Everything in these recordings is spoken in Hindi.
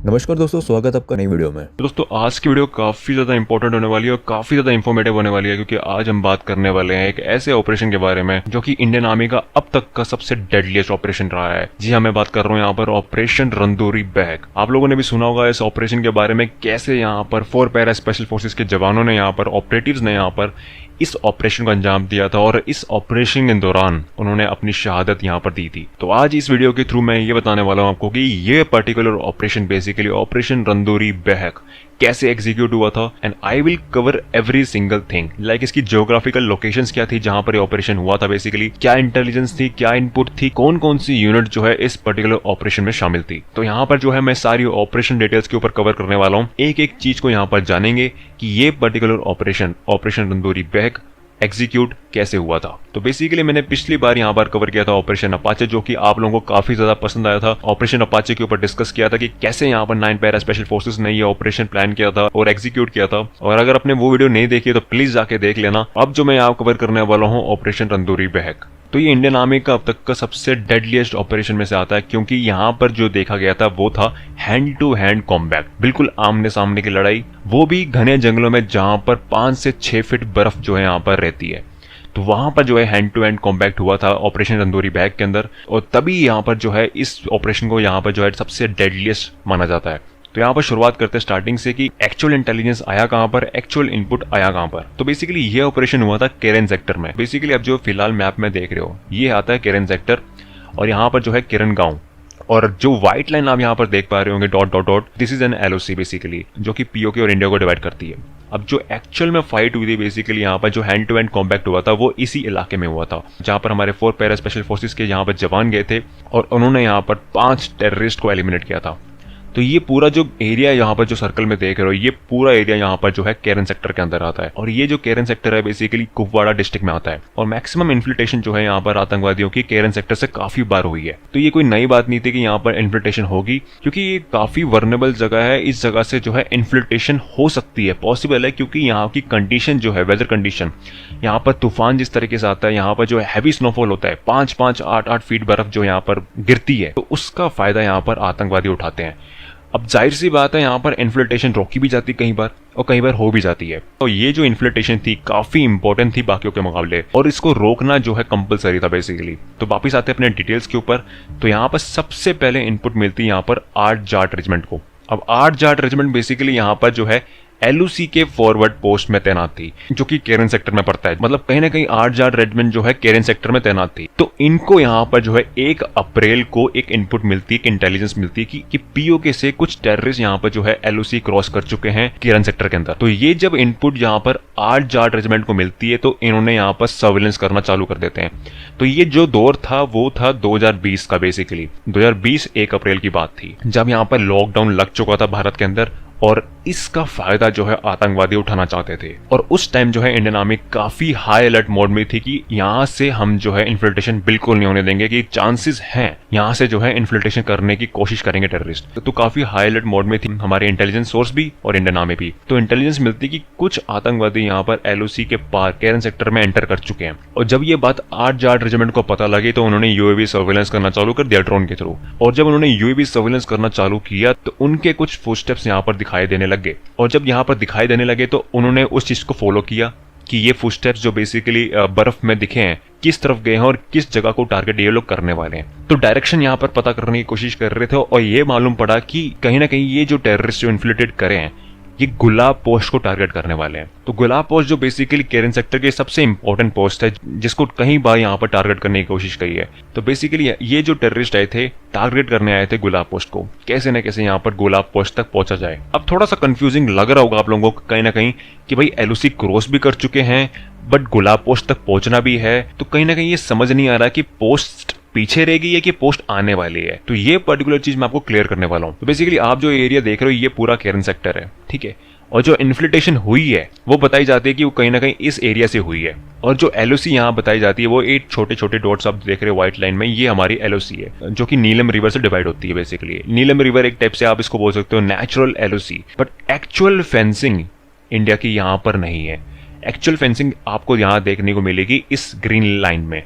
नमस्कार दोस्तों, स्वागत है आपका नई वीडियो में। दोस्तों आज की वीडियो काफ़ी ज़्यादा इंपॉर्टेंट होने वाली है और काफ़ी ज़्यादा इन्फॉर्मेटिव होने वाली है, क्योंकि आज हम बात करने वाले हैं एक ऐसे ऑपरेशन के बारे में जो कि इंडियन आर्मी का अब तक का सबसे डेडलीस्ट ऑपरेशन रहा है। जी हाँ, मैं बात कर रहा हूँ यहाँ पर ऑपरेशन रंदोरी बैग। आप लोगों ने भी सुना होगा इस ऑपरेशन के बारे में, कैसे यहाँ पर 4 पैरा स्पेशल फोर्सेज के जवानों ने, यहाँ पर ऑपरेटिव्स ने यहाँ पर इस ऑपरेशन को अंजाम दिया था और इस ऑपरेशन के दौरान उन्होंने अपनी शहादत यहाँ पर दी थी। तो आज इस वीडियो के थ्रू मैं ये बताने वाला हूँ आपको कि ये particular operation basically operation Randori Behag कैसे एग्जीक्यूट हुआ था, and I will cover every single thing. Like इसकी जियोग्राफिकल लोकेशंस क्या थी जहां पर ये ऑपरेशन हुआ था, बेसिकली क्या इंटेलिजेंस थी, क्या इनपुट थी, कौन कौन सी यूनिट जो है इस पर्टिकुलर ऑपरेशन में शामिल थी। तो यहाँ पर जो है मैं सारी ऑपरेशन डिटेल्स के ऊपर कवर करने वाला हूँ। एक एक चीज को यहाँ पर जानेंगे कि ये particular operation Randori bag execute कैसे हुआ था। तो बेसिकली मैंने पिछली बार यहाँ पर कवर किया था ऑपरेशन अपाचे, जो कि आप लोगों को काफी ज्यादा पसंद आया था। ऑपरेशन अपाचे के ऊपर डिस्कस किया था कि कैसे यहाँ पर 9 पैरा स्पेशल फोर्सेस ने ये ऑपरेशन प्लान किया था और एग्जीक्यूट किया था। और अगर आपने वो वीडियो नहीं देखी है तो प्लीज जाके देख लेना। अब जो मैं यहाँ कवर करने वाला हूँ ऑपरेशन रंदोरी बैग, तो ये इंडियन आर्मी का अब तक का सबसे डेडलीस्ट ऑपरेशन में से आता है, क्योंकि यहाँ पर जो देखा गया था वो था हैंड टू हैंड कॉम्बैट, बिल्कुल आमने सामने की लड़ाई, वो भी घने जंगलों में जहां पर 5 से 6 फीट बर्फ जो है यहाँ पर रहती है। तो वहां पर जो है हैंड टू हैंड कॉम्बैट हुआ था ऑपरेशन रंदोरी बैग के अंदर, और तभी यहाँ पर जो है इस ऑपरेशन को यहाँ पर जो है सबसे डेडलीस्ट माना जाता है। तो यहाँ पर शुरुआत करते हैं स्टार्टिंग से कि एक्चुअल इंटेलिजेंस आया कहाँ पर, एक्चुअल इनपुट आया कहाँ पर। तो बेसिकली ये ऑपरेशन हुआ था केरन सेक्टर में। बेसिकली अब जो फिलहाल मैप में देख रहे हो ये आता है केरन सेक्टर, और यहाँ पर जो है किरण गांव, और जो व्हाइट लाइन आप यहाँ पर देख पा रहे होंगे dot dot dot, this is an LOC basically, जो कि पीओके और इंडिया को डिवाइड करती है। अब जो एक्चुअल में फाइट हुई थी बेसिकली यहाँ पर जो हैंड टू हैंड कॉम्बैक्ट हुआ था वो इसी इलाके में हुआ था, जहाँ पर हमारे 4 पैरा स्पेशल फोर्सेस के यहाँ पर जवान गए थे और उन्होंने यहाँ पर 5 टेररिस्ट को एलिमिनेट किया था। तो ये पूरा जो एरिया यहाँ पर जो सर्कल में देख रहे हो, ये पूरा एरिया यहाँ पर जो है केरन सेक्टर के अंदर आता है, और ये जो केरन सेक्टर है बेसिकली कुपवाड़ा डिस्ट्रिक्ट में आता है। और मैक्सिमम इन्फिल्ट्रेशन जो है यहाँ पर आतंकवादियों की केरन सेक्टर से काफी बार हुई है। तो ये कोई नई बात नहीं थी कि यहाँ पर इन्फिल्ट्रेशन होगी, क्योंकि ये काफी वर्नेबल जगह है। इस जगह से जो है इन्फिल्ट्रेशन हो सकती है, पॉसिबल है, क्योंकि यहाँ की कंडीशन जो है, वेदर कंडीशन, यहाँ पर तूफान जिस तरीके से आता है, यहाँ पर जो हैवी स्नोफॉल होता है, 5-5, 8-8 फीट बर्फ जो यहाँ पर गिरती है, तो उसका फायदा यहाँ पर आतंकवादी उठाते हैं। अब जाहिर सी बात है यहाँ पर इन्फ्लेटेशन रोकी भी जाती कई बार, और कई बार हो भी जाती है। तो ये जो इन्फ्लेटेशन थी काफी इंपॉर्टेंट थी बाकियों के मुकाबले, और इसको रोकना जो है कंपलसरी था बेसिकली। तो वापिस आते हैं अपने डिटेल्स के ऊपर। तो यहाँ पर सबसे पहले इनपुट मिलती है यहाँ पर 8 जाट रेजिमेंट को। अब 8 जाट रेजिमेंट बेसिकली यहाँ पर जो है एलओसी के फॉरवर्ड पोस्ट में तैनात थी, जो कि केरन सेक्टर में पड़ता है। मतलब कहीं ना कहीं 8 जाट रेजिमेंट जो है केरन सेक्टर में तैनात थी। तो इनको यहाँ पर जो है 1 अप्रैल को एक इनपुट मिलती है, एक इंटेलिजेंस मिलती है कि पीओके से कुछ टेररिस्ट यहाँ पर जो है एलओसी क्रॉस कर चुके हैं केरन सेक्टर के अंदर। तो ये जब इनपुट यहाँ पर 8 जाट रेजिमेंट को मिलती है तो इन्होंने यहाँ पर सर्विलेंस करना चालू कर देते हैं। तो ये जो दौर था वो था 2020 का, बेसिकली 2020 1 अप्रैल की बात थी, जब यहाँ पर लॉकडाउन लग चुका था भारत के अंदर, और इसका फायदा जो है आतंकवादी उठाना चाहते थे। और उस टाइम जो है इंडियन आर्मी काफी हाई अलर्ट मोड में थी कि यहाँ से हम जो है इन्फिल्ट्रेशन बिल्कुल नहीं होने देंगे, कि चांसेस हैं यहाँ से जो है इन्फिल्ट्रेशन करने की कोशिश करेंगे टेररिस्ट। तो काफी हाई अलर्ट मोड में थी हमारे इंटेलिजेंस सोर्स भी और इंडियन आर्मी भी। तो इंटेलिजेंस मिलती कि कुछ आतंकवादी यहाँ पर एलओसी के पार केरन सेक्टर में एंटर कर चुके हैं। और जब ये बात 8 जाट रेजिमेंट को पता लगी तो उन्होंने यूएवी सर्वेलेंस करना चालू कर दिया ड्रोन के थ्रू। और जब उन्होंने यूएवी सर्वेलेंस करना चालू किया तो उनके कुछ फुटस्टेप्स यहाँ पर दिखाई देने लग गए। और जब यहाँ पर दिखाई देने लगे तो उन्होंने उस चीज को फॉलो किया कि ये फुटस्टेप्स जो बेसिकली बर्फ में दिखे हैं किस तरफ गए हैं और किस जगह को टारगेट ये लोग करने वाले हैं। तो डायरेक्शन यहाँ पर पता करने की कोशिश कर रहे थे, और ये मालूम पड़ा कि कहीं ना कहीं ये जो टेररिस्ट जो इन्फ्लेटेड करे हैं ये गुलाब पोस्ट को टारगेट करने वाले हैं। तो गुलाब पोस्ट जो बेसिकली केरन सेक्टर के सबसे इंपॉर्टेंट पोस्ट है, जिसको कई बार यहाँ पर टारगेट करने की कोशिश की है। तो बेसिकली ये जो टेररिस्ट आए थे टारगेट करने आए थे गुलाब पोस्ट को, कैसे न कैसे यहाँ पर गुलाब पोस्ट तक पहुंचा जाए। अब थोड़ा सा कंफ्यूजिंग लग रहा होगा आप लोगों को कहीं ना कहीं कि भाई एलओसी क्रॉस भी कर चुके हैं बट गुलाब पोस्ट तक पहुंचना भी है, तो कहीं ना कहीं ये समझ नहीं आ रहा कि पोस्ट पीछे रहेगी है कि पोस्ट आने वाली है। तो ये पर्टिकुलर चीज मैं आपको क्लियर करने वाला हूँ। तो बेसिकली आप जो एरिया देख रहे हो ये पूरा केरन सेक्टर है, ठीक है। और जो इन्फ्लेटेशन हुई है वो बताई जाती है कि वो कहीं ना कहीं इस एरिया से हुई है। और जो एलओसी यहाँ बताई जाती है वो 8 छोटे छोटे डॉट्स आप देख रहे हो व्हाइट लाइन में, ये हमारी एलओसी है, जो कि नीलम रिवर से डिवाइड होती है। बेसिकली नीलम रिवर एक टाइप से आप इसको बोल सकते हो natural LOC, but actual fencing India की यहाँ पर नहीं है। एक्चुअल फेंसिंग आपको यहाँ देखने को मिलेगी इस ग्रीन लाइन में।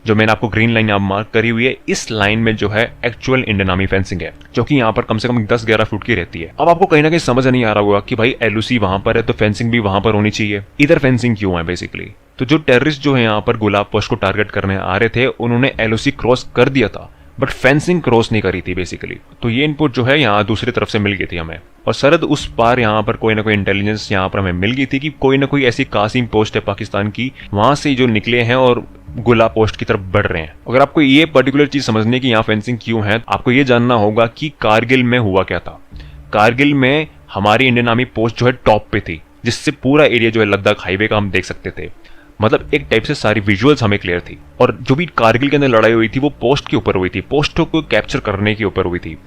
जो मैंने आपको ग्रीन लाइन यहाँ मार्क करी हुई है, इस लाइन में जो है एक्चुअल इंडियन आर्मी फेंसिंग है, जो कि यहाँ पर कम से कम 10-11 फुट की रहती है। अब आपको कहीं ना कहीं समझ नहीं आ रहा होगा कि भाई एलओसी वहां पर है तो फेंसिंग भी वहां पर होनी चाहिए, इधर फेंसिंग क्यों है बेसिकली। तो जो टेररिस्ट जो है यहाँ पर गुलाब पोस्ट को टारगेट करने आ रहे थे, उन्होंने एलओसी क्रॉस कर दिया था बट फेंसिंग क्रॉस नहीं करी थी बेसिकली। तो ये इनपुट जो है यहाँ दूसरी तरफ से मिल गई थी हमें, और सरहद उस पार यहाँ पर कोई ना कोई इंटेलिजेंस यहाँ पर हमें मिल गई थी कि कोई ना कोई ऐसी कासिम पोस्ट है पाकिस्तान की, वहां से जो निकले हैं और गुला पोस्ट की तरफ बढ़ रहे हैं। अगर आपको ये पर्टिकुलर चीज समझने की यहाँ फेंसिंग क्यों है, आपको ये जानना होगा कि कारगिल में हुआ क्या था। कारगिल में हमारी इंडियन आर्मी पोस्ट जो है टॉप पे थी, जिससे पूरा एरिया जो है लद्दाख हाईवे का हम देख सकते थे। मतलब एक टाइप से सारी विजुअल्स हमें क्लियर थी। और जो भी कारगिल के अंदर लड़ाई हुई थी वो पोस्ट के ऊपर हुई थी, पोस्टों को कैप्चर करने के ऊपर हुई थी।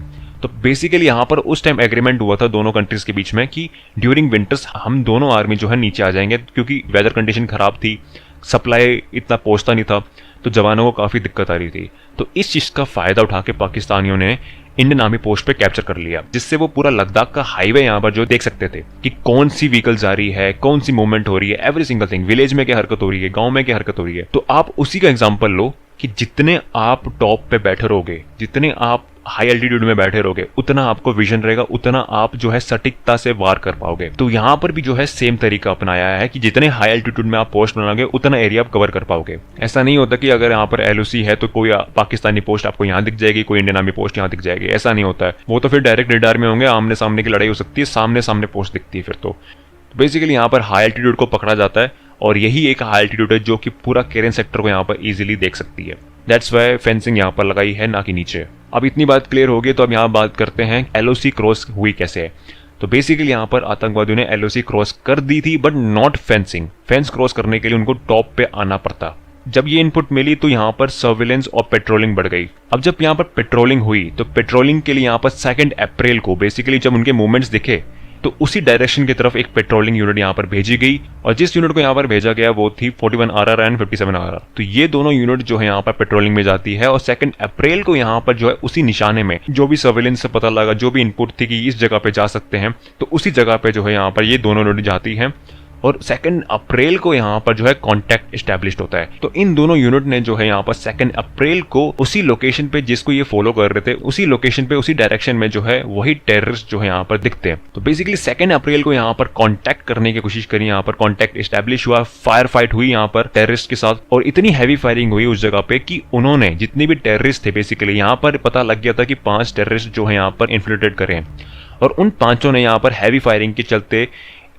तो बेसिकली यहाँ पर उस टाइम एग्रीमेंट हुआ था दोनों कंट्रीज के बीच में कि ड्यूरिंग विंटर्स हम दोनों आर्मी जो है नीचे आ जाएंगे, क्योंकि वेदर कंडीशन खराब थी, सप्लाई इतना पहुंचता नहीं था, तो जवानों को काफी दिक्कत आ रही थी। तो इस चीज का फायदा उठा के पाकिस्तानियों ने इंडियन आर्मी पोस्ट पे कैप्चर कर लिया, जिससे वो पूरा लद्दाख का हाईवे यहाँ पर जो देख सकते थे कि कौन सी व्हीकल जा रही है, कौन सी मूवमेंट हो रही है, एवरी सिंगल थिंग, विलेज में क्या हरकत हो रही है, गांव में क्या हरकत हो रही है। तो आप उसी का एग्जांपल लो कि जितने आप टॉप पे बैठे रहोगे, जितने आप हाई एल्टीट्यूड में बैठे रहोगे, उतना आपको विजन रहेगा, उतना आप जो है सटीकता से वार कर पाओगे। तो यहाँ पर भी जो है सेम तरीका अपनाया है कि जितने हाई एल्टीट्यूड में आप पोस्ट बनाओगे उतना एरिया आप कवर कर पाओगे। ऐसा नहीं होता कि अगर यहाँ पर एलओसी है तो कोई पाकिस्तानी पोस्ट आपको यहाँ दिख जाएगी, कोई इंडियन आर्मी पोस्ट यहाँ दिख जाएगी, ऐसा नहीं होता है। वो तो फिर डायरेक्ट रेडार में होंगे, आमने सामने की लड़ाई हो सकती है, सामने सामने पोस्ट दिखती है फिर तो बेसिकली यहाँ पर हाई एल्टीट्यूड को पकड़ा जाता है, और यही एक हाई एल्टीट्यूड है जो कि पूरा केरन सेक्टर को यहाँ पर इजीली देख सकती है। दैट्स वाई फेंसिंग यहाँ पर लगाई है, ना कि नीचे। अब इतनी बात क्लियर होगी तो अब यहाँ बात करते हैं एलओसी क्रॉस हुई कैसे है। तो बेसिकली यहाँ पर आतंकवादियों ने एलओसी क्रॉस कर दी थी but not fencing. Fence cross करने के लिए उनको टॉप पे आना पड़ता। जब ये इनपुट मिली तो यहाँ पर सर्विलेंस और पेट्रोलिंग बढ़ गई। अब जब यहाँ पर पेट्रोलिंग हुई तो पेट्रोलिंग के लिए यहाँ पर 2 अप्रैल को बेसिकली जब उनके मूवमेंट्स दिखे तो उसी डायरेक्शन की तरफ एक पेट्रोलिंग यूनिट यहाँ पर भेजी गई, और जिस यूनिट को यहाँ पर भेजा गया वो थी 41 RR एंड 57 RR। तो ये दोनों यूनिट जो है यहाँ पर पेट्रोलिंग में जाती है, और 2 अप्रैल को यहाँ पर जो है उसी निशाने में जो भी सर्विलेंस से पता लगा, जो भी इनपुट थी कि इस जगह पे जा सकते हैं, तो उसी जगह पे जो है यहाँ पर ये दोनों यूनिट जाती है, और 2 अप्रैल को यहाँ पर जो है कांटेक्ट एस्टैब्लिश्ड होता है। तो इन दोनों यूनिट ने जो है यहाँ पर 2 अप्रैल को उसी लोकेशन पे जिसको ये फॉलो कर रहे थे, उसी लोकेशन पे उसी डायरेक्शन में जो है वही टेररिस्ट जो है यहाँ पर दिखते हैं। तो बेसिकली 2 अप्रैल को यहाँ पर कांटेक्ट करने की कोशिश करी, यहाँ पर कांटेक्ट एस्टैब्लिश हुआ, फायर फाइट हुई यहाँ पर टेररिस्ट के साथ, और इतनी हैवी फायरिंग हुई उस जगह पे कि उन्होंने जितने भी टेररिस्ट थे बेसिकली यहाँ पर पता लग गया था कि 5 टेररिस्ट जो है यहाँ पर इन्फिल्ट्रेट करें, और उन 5 ने यहाँ पर हैवी फायरिंग के चलते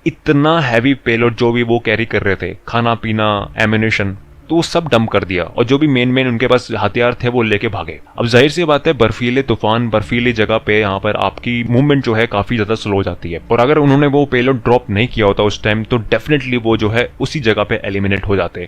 इतना हैवी पेलोड जो भी वो कैरी कर रहे थे, खाना पीना, एम्यूनिशन, तो वो सब डंप कर दिया, और जो भी मेन उनके पास हथियार थे वो लेके भागे। अब जाहिर सी बात है, बर्फीले तूफान, बर्फीली जगह पे यहाँ पर आपकी मूवमेंट जो है काफी ज्यादा स्लो हो जाती है, और अगर उन्होंने वो पेलोड ड्रॉप नहीं किया होता उस टाइम तो डेफिनेटली वो जो है उसी जगह पे एलिमिनेट हो जाते।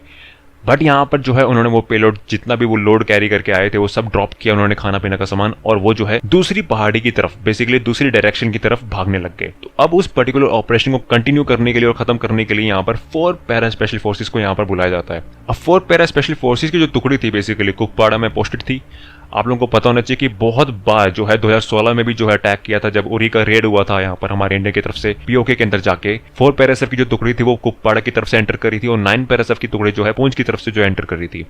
बट यहाँ पर जो है उन्होंने वो पेलोड जितना भी वो लोड कैरी करके आए थे वो सब ड्रॉप किया उन्होंने, खाना पीना का सामान, और वो जो है दूसरी पहाड़ी की तरफ बेसिकली दूसरी डायरेक्शन की तरफ भागने लग गए। तो अब उस पर्टिकुलर ऑपरेशन को कंटिन्यू करने के लिए और खत्म करने के लिए यहाँ पर 4 पैरा स्पेशल फोर्सेस को यहाँ पर बुलाया जाता है। अब 4 पैरा स्पेशल फोर्सेस की जो टुकड़ी थी बेसिकली कुपवाड़ा में पोस्टेड थी। आप लोगों को पता होना चाहिए कि बहुत बार जो है 2016 में भी जो है अटैक किया था, जब उरी का रेड हुआ था यहाँ पर हमारे इंडिया की तरफ से पीओके के अंदर जाके 4 पैराएसएफ की जो टुकड़ी थी वो कुपवाड़ा की तरफ से एंटर करी थी, और 9 पैराएसएफ की टुकड़ी जो है पूंछ की तरफ से जो एंटर करी थी,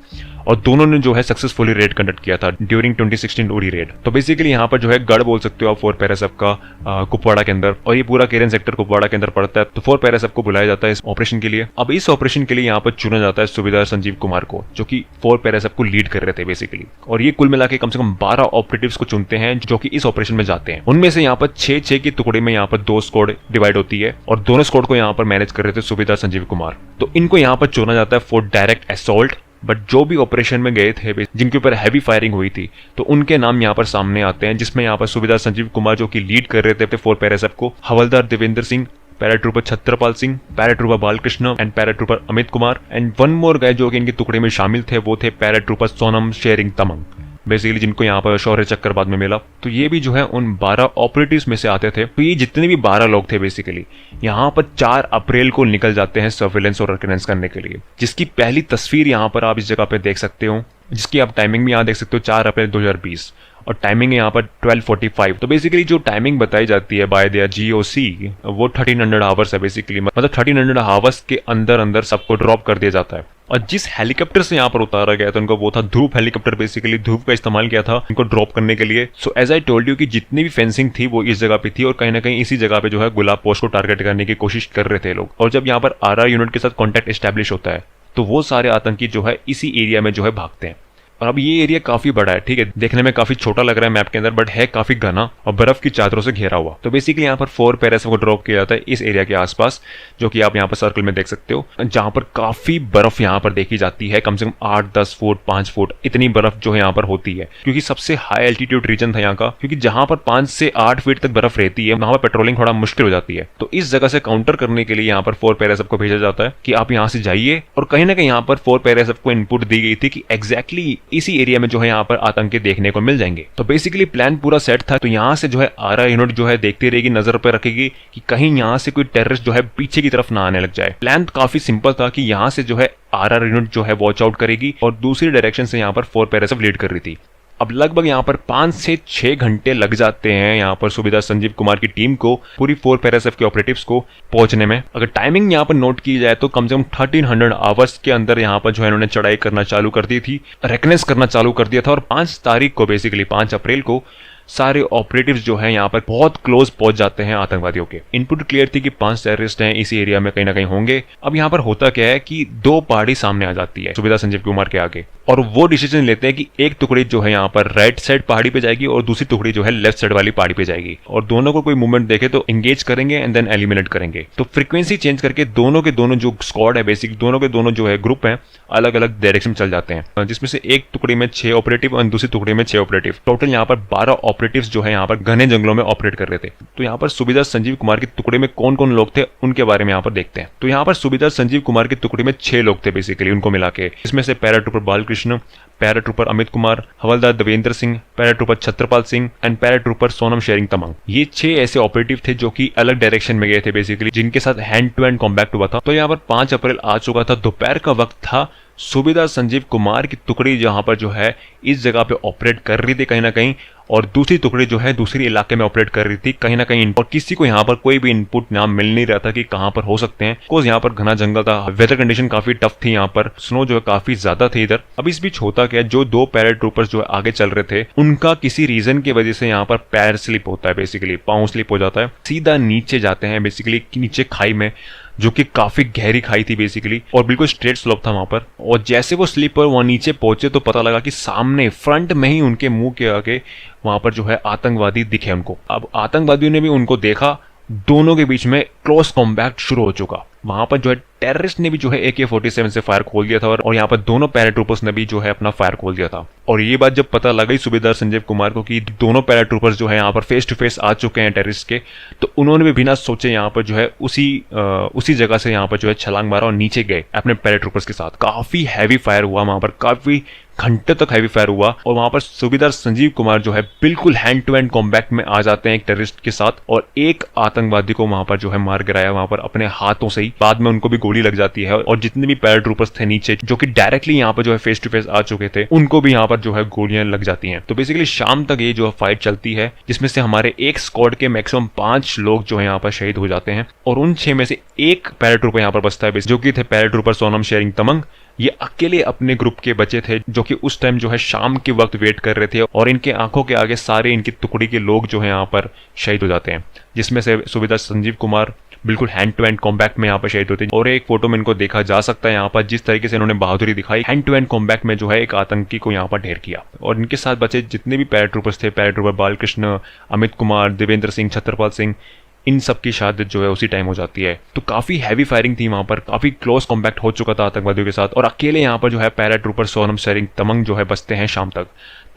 और दोनों ने जो है सक्सेसफुली रेड कंडक्ट किया था ड्यूरिंग 2016 उरी रेड। तो बेसिकली यहाँ पर जो है गढ़ बोल सकते हो आप 4 पैराएसएफ का कुपवाड़ा के अंदर, और ये पूरा केरन सेक्टर कुपवाड़ा के अंदर पड़ता है। तो 4 पैराएसएफ को बुलाया जाता है इस ऑपरेशन के लिए। अब इस ऑपरेशन के लिए यहाँ पर चुना जाता है सूबेदार संजीव कुमार को, जो कि 4 पैराएसएफ को लीड कर रहे थे बेसिकली, और ये कुल मिला के कम से कम 12 ऑपरेटिव्स को चुनते हैं जो कि इस ऑपरेशन में जाते हैं। उनमें से यहाँ पर 6 की टुकड़ी में यहाँ पर 2 स्क्वाड डिवाइड होती है, और दोनों स्क्वाड को यहाँ पर मैनेज कर रहे थे सूबेदार संजीव कुमार। तो इनको यहाँ पर चुना जाता है फॉर डायरेक्ट असॉल्ट। बट जो भी ऑपरेशन में गए थे जिनके ऊपर हैवी फायरिंग हुई थी, तो उनके नाम यहाँ पर सामने आते हैं, जिसमें यहाँ पर सूबेदार संजीव कुमार जो कि लीड कर रहे थे 4 पैराएसएफ को, हवलदार Devendra Singh, paratrooper Chhatrapal Singh, paratrooper Balkrishna and paratrooper Amit Kumar, and 1 more guy जो कि इनकी टुकड़ी में शामिल थे वो थे पैराट्रूपर सोनम शेरिंग तमंग, बेसिकली जिनको यहाँ पर शौर्य चक्कर बाद में मिला। तो ये भी जो है उन 12 ऑपरेटिव्स में से आते थे। तो ये जितने भी 12 लोग थे बेसिकली यहाँ पर 4 अप्रैल को निकल जाते हैं सर्विलेंस और रिकनेंस करने के लिए, जिसकी पहली तस्वीर यहाँ पर आप इस जगह पे देख सकते हो, जिसकी आप टाइमिंग भी यहाँ देख सकते हो 4 अप्रैल 2020, और टाइमिंग है यहाँ पर 12:45। तो बेसिकली जो टाइमिंग बताई जाती है बाय देयर GOC वो 1300 आवर्स है बेसिकली, मतलब 1300 आवर्स के अंदर अंदर सबको ड्रॉप कर दिया जाता है। और जिस हेलीकॉप्टर से यहाँ पर उतारा गया था उनको वो था ध्रुव हेलीकॉप्टर। बेसिकली ध्रुव का इस्तेमाल किया था इनको ड्रॉप करने के लिए। So as I told you कि जितनी भी फेंसिंग थी वो इस जगह पे थी और कहीं ना कहीं इसी जगह पे जो है गुलाब पोस्ट को टारगेट करने की कोशिश कर रहे थे लोग। और जब यहाँ पर आरआर यूनिट के साथ कॉन्टैक्ट एस्टेब्लिश होता है तो वो सारे आतंकी जो है इसी एरिया में जो है भागते हैं। और अब ये एरिया काफी बड़ा है, ठीक है, देखने में काफी छोटा लग रहा है मैप के अंदर, बट है काफी घना और बर्फ की चादरों से घेरा हुआ। तो बेसिकली यहाँ पर 4 पैरासूट को ड्रॉप किया जाता है इस एरिया के आसपास, जो कि आप यहाँ पर सर्कल में देख सकते हो, जहां पर काफी बर्फ यहाँ पर देखी जाती है। कम से कम 8-10 फुट 5 फुट इतनी बर्फ जो है यहाँ पर होती है, क्योंकि सबसे हाई एल्टीट्यूड रीजन था यहाँ का, क्योंकि जहां पर 5 से 8 फीट तक बर्फ रहती है वहां पर पेट्रोलिंग थोड़ा मुश्किल हो जाती है। तो इस जगह से काउंटर करने के लिए यहाँ पर 4 पैरासूट को भेजा जाता है कि आप यहाँ से जाइए। और कहीं ना कहीं यहाँ पर 4 पैरासूट को इनपुट दी गई थी कि एग्जैक्टली इसी एरिया में जो है यहाँ पर आतंकी देखने को मिल जाएंगे। तो बेसिकली प्लान पूरा सेट था। तो यहाँ से जो है आरआर यूनिट जो है देखती रहेगी, नजर पर रखेगी कि कहीं यहाँ से कोई टेररिस्ट जो है पीछे की तरफ ना आने लग जाए। प्लान काफी सिंपल था कि यहाँ से जो है आरआर यूनिट जो है वॉच आउट करेगी और दूसरी डायरेक्शन से यहाँ पर 4 पैरासूट लीड कर रही थी। अब लगभग यहाँ पर 5 से 6 घंटे लग जाते हैं यहाँ पर सूबेदार संजीव कुमार की टीम को, पूरी 4 पैरासूट के ऑपरेटिव्स को पहुंचने में। अगर टाइमिंग यहाँ पर नोट की जाए तो कम से कम 1300 आवर्स के अंदर यहाँ पर जो है इन्होंने चढ़ाई करना चालू कर दी थी, रेकनेस करना चालू कर दिया था। और 5 तारीख को बेसिकली 5 अप्रैल को सारे ऑपरेटिव्स जो है यहाँ पर बहुत क्लोज पहुंच जाते हैं आतंकवादियों के। इनपुट क्लियर थी कि 5 टेररिस्ट हैं इसी एरिया में कहीं ना कहीं होंगे। अब यहाँ पर होता क्या है कि 2 पहाड़ी सामने आ जाती है सूबेदार संजीव कुमार के आगे, और वो डिसीजन लेते हैं कि एक टुकड़ी जो है यहाँ पर राइट साइड पहाड़ी पे जाएगी और दूसरी टुकड़ी जो है लेफ्ट साइड वाली पहाड़ी पे जाएगी, और दोनों को कोई मूवमेंट देखे तो एंगेज करेंगे एंड देन एलिमिनेट करेंगे। तो फ्रीक्वेंसी चेंज करके दोनों के दोनों जो स्क्वाड है, बेसिक दोनों के दोनों जो है ग्रुप है, अलग अलग डायरेक्शन चल जाते हैं, जिसमें से एक टुकड़ी में 6 ऑपरेटिव और दूसरी टुकड़ी में 6 ऑपरेटिव। टोटल यहाँ पर 12 ऑपरेटिव जो है यहाँ पर घने जंगलों में ऑपरेट कर रहे थे। तो यहाँ पर सूबेदार संजीव कुमार की टुकड़ी में कौन कौन लोग थे उनके बारे में यहाँ पर देखते हैं। तो यहाँ पर सूबेदार संजीव कुमार की टुकड़ी में 6 लोग थे बेसिकली उनको मिला के, इसमें से paratrooper Balakrishna, paratrooper Amit Kumar, havildar Devendra Singh, paratrooper Chhatrapal Singh and paratrooper Sonam Tshering Tamang. ये 6 ऐसे ऑपरेटिव थे जो कि अलग डायरेक्शन में गए थे बेसिकली, जिनके साथ हैंड टू हैंड कॉम्बैक्ट हुआ था। तो यहाँ पर 5 अप्रैल आ चुका था, दोपहर का वक्त था। सूबेदार संजीव कुमार की टुकड़ी जहां पर जो है इस जगह पे ऑपरेट कर रही थी कहीं ना कहीं, और दूसरी टुकड़ी जो है दूसरी इलाके में ऑपरेट कर रही थी कहीं ना कहीं, और किसी को यहाँ पर कोई भी इनपुट ना मिल नहीं रहा था कि कहाँ पर हो सकते हैं। बिकॉज यहाँ पर घना जंगल था, वेदर कंडीशन काफी टफ थी, यहाँ पर स्नो जो है काफी ज्यादा थी इधर। अब इस बीच होता क्या, जो 2 पैराट्रूपर्स जो आगे चल रहे थे उनका किसी रीजन की वजह से यहाँ पर पैर स्लिप होता है, बेसिकली पाँव स्लिप हो जाता है, सीधा नीचे जाते हैं बेसिकली नीचे खाई में, जो कि काफी गहरी खाई थी बेसिकली, और बिल्कुल स्ट्रेट स्लोप था वहां पर। और जैसे वो स्लिप पर वहां नीचे पहुंचे तो पता लगा कि सामने फ्रंट में ही उनके मुंह के आगे वहां पर जो है आतंकवादी दिखे उनको। अब आतंकवादियों ने भी उनको देखा, दोनों के बीच में क्लोज कॉम्बैक्ट शुरू हो चुका। वहां पर जो है टेररिस्ट ने भी जो है AK-47 से फायर खोल दिया था, और यहाँ पर दोनों पैराट्रूपर्स ने भी जो है अपना फायर खोल दिया था। और ये बात जब पता लगी सूबेदार संजीव कुमार को कि दोनों पैराट्रूपर्स जो है यहाँ पर फेस टू फेस आ चुके हैं टेररिस्ट के, तो उन्होंने भी बिना सोचे यहाँ पर जो है उसी जगह से यहाँ पर जो है छलांग मारा और नीचे गए अपने पैराट्रूपर्स के साथ। काफी हैवी फायर हुआ वहां पर, काफी घंटे तक हैवी फायर हुआ, और वहां पर सूबेदार संजीव कुमार जो है बिल्कुल हैंड टू हैंड कॉम्बैक्ट में आ जाते हैं एक टेररिस्ट के साथ, और एक आतंकवादी को वहां पर जो है मार गिराया वहां पर अपने हाथों से ही। बाद में उनको भी गोली लग जाती है, और जितने भी पैराट्रूपर्स थे नीचे जो कि डायरेक्टली यहाँ पर जो है फेस टू फेस आ चुके थे, उनको भी यहाँ पर जो है गोलियां लग जाती हैं। तो बेसिकली शाम तक ये जो फाइट चलती है, जिसमें से हमारे एक स्क्वाड के मैक्सिमम 5 लोग जो है यहाँ पर शहीद हो जाते हैं, और उन 6 में से एक पैराट्रूपर यहाँ पर बचता है जो कि थे पैराट्रूपर सोनम शेरिंग तमंग। ये अकेले अपने ग्रुप के बचे थे जो कि उस टाइम जो है शाम के वक्त वेट कर रहे थे, और इनके आंखों के आगे सारे इनकी टुकड़ी के लोग जो है यहाँ पर शहीद हो जाते हैं, जिसमें से सूबेदार संजीव कुमार बिल्कुल हैंड टू हैंड कॉम्बैक्ट में यहाँ पर शहीद होते हैं। और एक फोटो में इनको देखा जा सकता है यहाँ पर जिस तरीके से इन्होंने बहादुरी दिखाई, हैंड टू हैंड कॉम्बैक्ट में जो है एक आतंकी को यहाँ पर ढेर किया। और इनके साथ बचे जितने भी पैराट्रूपर्स थे, पैराट्रूपर बालकृष्ण, अमित कुमार, देवेंद्र सिंह, छत्रपाल सिंह, इन सब की शहादत जो है उसी टाइम हो जाती है। तो काफी हैवी फायरिंग थी वहां पर, काफी क्लोज कॉम्बैक्ट हो चुका था आतंकवादियों के साथ, और अकेले यहाँ पर जो है पैराट्रूपर सोनम शेरिंग तमंग जो है बचते हैं शाम तक।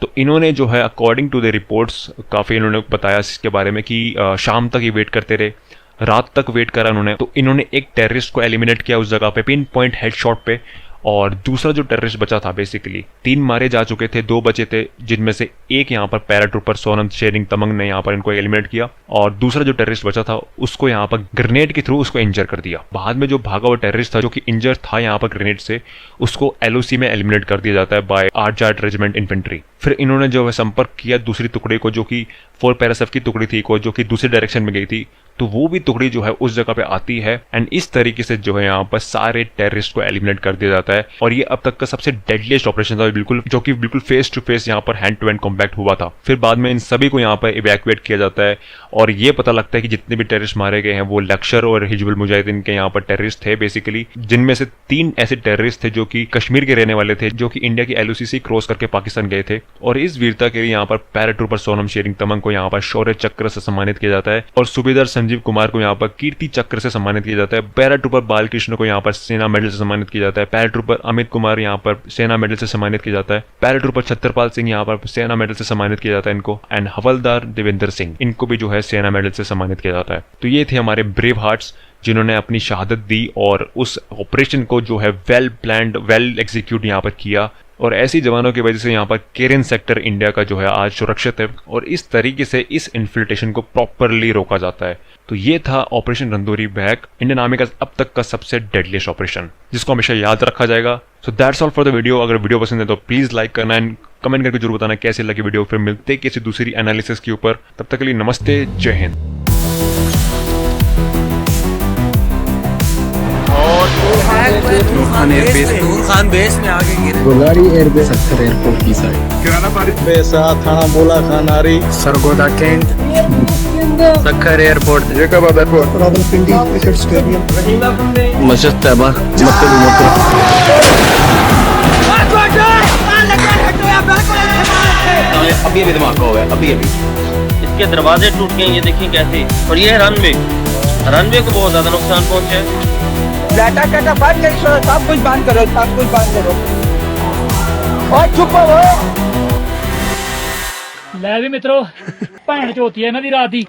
तो इन्होंने जो है अकॉर्डिंग टू द रिपोर्ट्स काफी इन्होंने बताया इसके बारे में कि शाम तक ये वेट करते रहे, रात तक वेट करा उन्होंने। तो इन्होंने एक टेररिस्ट को एलिमिनेट किया उस जगह पे पिन पॉइंट हेडशॉट पे, और दूसरा जो टेररिस्ट बचा था बेसिकली 3 मारे जा चुके थे, 2 बचे थे, जिनमें से एक यहाँ पर पैराट्रूपर सोनम शेरिंग तमंग ने यहाँ पर इनको एलिमिनेट किया, और दूसरा जो टेररिस्ट बचा था उसको यहाँ पर ग्रेनेड के थ्रू उसको इंजर कर दिया। बाद में जो भागा हुआ टेररिस्ट था जो कि इंजर था यहाँ पर ग्रेनेड से, उसको LOC में एलिमिनेट कर दिया जाता है बाय 8 जाट रेजिमेंट इन्फेंट्री। फिर इन्होंने जो है संपर्क किया दूसरी टुकड़ी को जो कि 4 पैरासूट की टुकड़ी थी जो कि दूसरी डायरेक्शन में गई थी, तो वो भी टुकड़ी जो है उस जगह पे आती है एंड इस तरीके से जो है यहाँ पर सारे टेररिस्ट को एलिमिनेट कर दिया जाता है। और ये अब तक का सबसे डेडलीस्ट ऑपरेशन था, बिल्कुल जो कि बिल्कुल फेस टू फेस यहाँ पर हैंड टू हैंड कॉम्बैट हुआ था। फिर बाद में इन सभी को यहाँ पर इवैक्यूएट किया जाता है और ये पता लगता है कि जितने भी टेररिस्ट मारे गए हैं वो लश्कर और हिजबुल मुजाहिदीन के यहाँ पर टेररिस्ट थे बेसिकली, जिनमें से 3 ऐसे टेररिस्ट थे जो कि कश्मीर के रहने वाले थे, जो कि इंडिया की LOC से क्रॉस करके पाकिस्तान गए थे। और इस वीरता के लिए यहाँ पर पैराट्रूपर सोनम शेरिंग तमंग को यहाँ पर शौर्य चक्र से सम्मानित किया जाता है और सूबेदार संजीव कुमार को यहाँ पर कीर्ति चक्र से सम्मानित किया जाता है। पैराट्रूपर बालकृष्ण को यहाँ पर सेना मेडल से सम्मानित किया जाता है। पैराट्रूपर अमित कुमार यहाँ पर सेना मेडल से सम्मानित किया जाता है। पैराट्रूपर छत्रपाल सिंह यहाँ पर सेना मेडल से सम्मानित किया जाता है इनको। एंड हवलदार देवेंद्र सिंह, इनको भी जो है सेना मेडल से सम्मानित किया जाता है। तो ये थे हमारे ब्रेव हार्ट्स जिन्होंने अपनी शहादत दी और उस ऑपरेशन को जो है वेल प्लान्ड, वेल एग्जीक्यूट यहाँ पर किया। और ऐसी जवानों की वजह से यहाँ पर केरन सेक्टर इंडिया का जो है आज सुरक्षित है और इस तरीके से इस इन्फिल्ट्रेशन को प्रॉपरली रोका जाता है। तो ये था ऑपरेशन रंदोरी बैक, इंडियन आर्मी का अब तक का सबसे डेडलीस्ट ऑपरेशन, जिसको हमेशा याद रखा जाएगा। So that's all for the video. अगर वीडियो पसंद है तो प्लीज लाइक करना एंड कमेंट करके जरूर बताना कैसे लगी वीडियो। फिर मिलते हैं किसी दूसरी एनालिसिस के ऊपर, तब तक के लिए नमस्ते, जय हिंद। खान बेस में आगे गिरे। गोलारी एयरबेस सक्कर एयरपोर्ट की साइड बेसा थाना बोला खानारी Sargodha cantt Sukkur airport Jacobabad airport Rawalpindi cricket stadium मस्जिद तैयबा अभी धमाका हुआ है अभी इसके दरवाजे टूट गए, ये देखिए कैसे। और ये रनवे को बहुत ज्यादा नुकसान पहुंचा है। डाटा काटा बंद करो, सब कुछ बंद करो, सब कुछ बंद करो और चुप हो। ਲੈ ਵੀ ਮਿੱਤਰੋ ਭੈਣ ਚੋਤੀ ਹੈ ਇਹਨਾਂ ਦੀ ਰਾਤ ਦੀ।